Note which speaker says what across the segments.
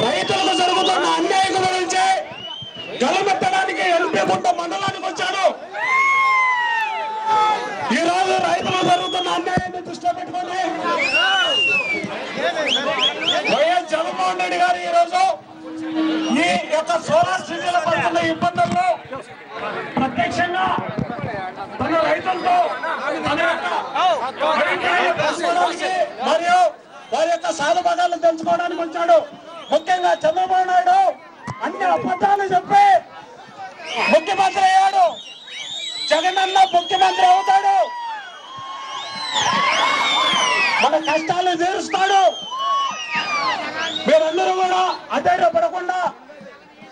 Speaker 1: రైతులకు జరుగుతున్న అన్యాయం గురించి గలమెత్తడానికి ఎల్పిగుంట మండలానికి వచ్చాడు. ఈ రోజు రైతులకు జరుగుతున్న అన్యాయాన్ని దృష్టిలో పెట్టుకొని వైఎస్ జగన్మోహన్ రెడ్డి గారు ఈ రోజు ఈ యొక్క సోలార్ సిటీలో పడుతున్న ఇబ్బందుల్లో ప్రత్యక్షంగా తన రైతులతో మరియు వారి యొక్క సాధుభాగాలను తెలుసుకోవడానికి వచ్చాడు. ముఖ్యంగా చంద్రబాబు నాయుడు అన్ని అబద్ధాలు చెప్పి ముఖ్యమంత్రి అయ్యాడు. జగన్ అన్న ముఖ్యమంత్రి అవుతాడు, మన కష్టాలు తీరుస్తాడు. మీరందరూ కూడా అధైర్యపడకుండా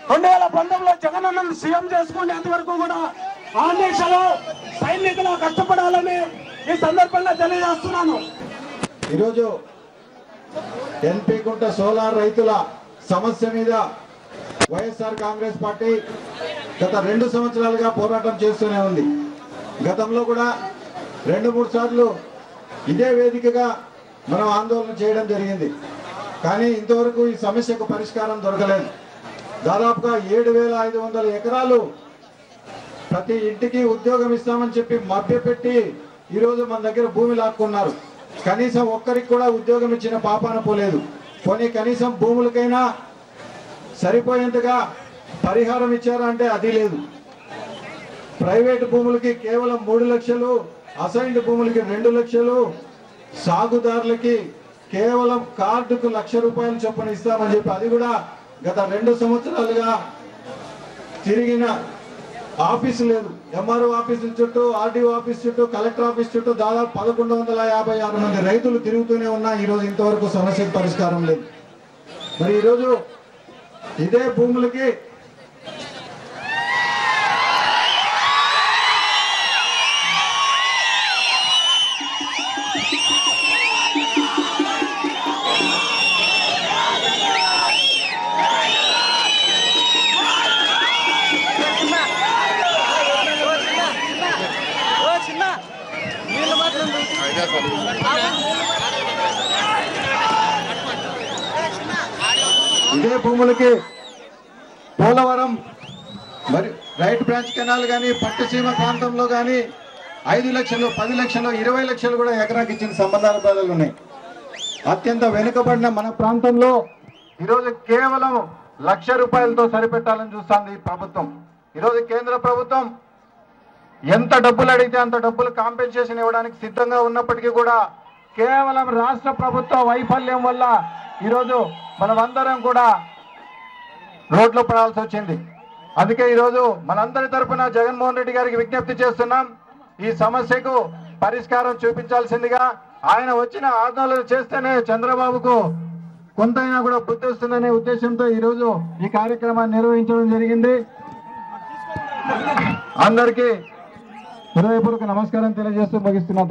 Speaker 1: 2019లో జగన్ అన్నను సీఎం చేసుకునేంత వరకు కూడా ఆ దేశంలో సైనికులు కష్టపడాలని ఈ సందర్భంగా తెలియజేస్తున్నాను.
Speaker 2: ఈరోజు ఎల్పిగుంట సోలార్ రైతుల సమస్య మీద వైఎస్ఆర్ కాంగ్రెస్ పార్టీ గత 2 సంవత్సరాలుగా పోరాటం చేస్తూనే ఉంది. గతంలో కూడా 2-3 సార్లు ఇదే వేదికగా మనం ఆందోళన చేయడం జరిగింది. కానీ ఇంతవరకు ఈ సమస్యకు పరిష్కారం దొరకలేదు. దాదాపుగా 7,500 ఎకరాలు ప్రతి ఇంటికి ఉద్యోగం ఇస్తామని చెప్పి మభ్యపెట్టి ఈరోజు మన దగ్గర భూమి లాక్కున్నారు. కనీసం ఒక్కరికి కూడా ఉద్యోగం ఇచ్చిన పాపాన పోలేదు. కొన్ని కనీసం భూములకైనా సరిపోయేంతగా పరిహారం ఇచ్చారా అంటే అది లేదు. ప్రైవేటు భూములకి కేవలం 3 లక్షలు, అసైన్డ్ భూములకి 2 లక్షలు, సాగుదారులకి కేవలం కార్డుకు ₹1,00,000 చొప్పున ఇస్తామని చెప్పి అది కూడా గత 2 సంవత్సరాలుగా తిరిగిన ఆఫీసు లేదు. ఎంఆర్ఓ ఆఫీసు చుట్టూ, ఆర్డీఓ ఆఫీస్ చుట్టూ, కలెక్టర్ ఆఫీస్ చుట్టూ దాదాపు 1156 మంది రైతులు తిరుగుతూనే ఉన్నా ఈరోజు ఇంతవరకు సమస్యకు పరిష్కారం లేదు. మరి ఈరోజు ఇదే భూములకి పోలవరం మరి రైట్ బ్రాంచ్ కెనాల్ కానీ పట్టుసీమ ప్రాంతంలో కానీ 5 లక్షలు, 10 లక్షలు, 20 లక్షలు కూడా ఎకరాకి ఇచ్చిన సంబంధాలు ఉన్నాయి. అత్యంత వెనుకబడిన మన ప్రాంతంలో ఈరోజు కేవలం ₹1,00,000 సరిపెట్టాలని చూస్తుంది ఈ ప్రభుత్వం. ఈరోజు కేంద్ర ప్రభుత్వం ఎంత డబ్బులు అడిగితే అంత డబ్బులు కాంపెన్సేషన్ ఇవ్వడానికి సిద్ధంగా ఉన్నప్పటికీ కూడా కేవలం రాష్ట్ర ప్రభుత్వ వైఫల్యం వల్ల ఈరోజు మనమందరం కూడా రోడ్లో పడాల్సి వచ్చింది. అందుకే ఈరోజు మనందరి తరఫున జగన్మోహన్ రెడ్డి గారికి విజ్ఞప్తి చేస్తున్నాం, ఈ సమస్యకు పరిష్కారం చూపించాల్సిందిగా. ఆయన వచ్చిన ఆందోళన చేస్తేనే చంద్రబాబుకు కొంతైనా కూడా బుద్ధి వస్తుందనే ఉద్దేశంతో ఈరోజు ఈ కార్యక్రమాన్ని నిర్వహించడం జరిగింది. అందరికీ హృదయపూర్వక నమస్కారం తెలియజేస్తూ ముగిస్తున్నా.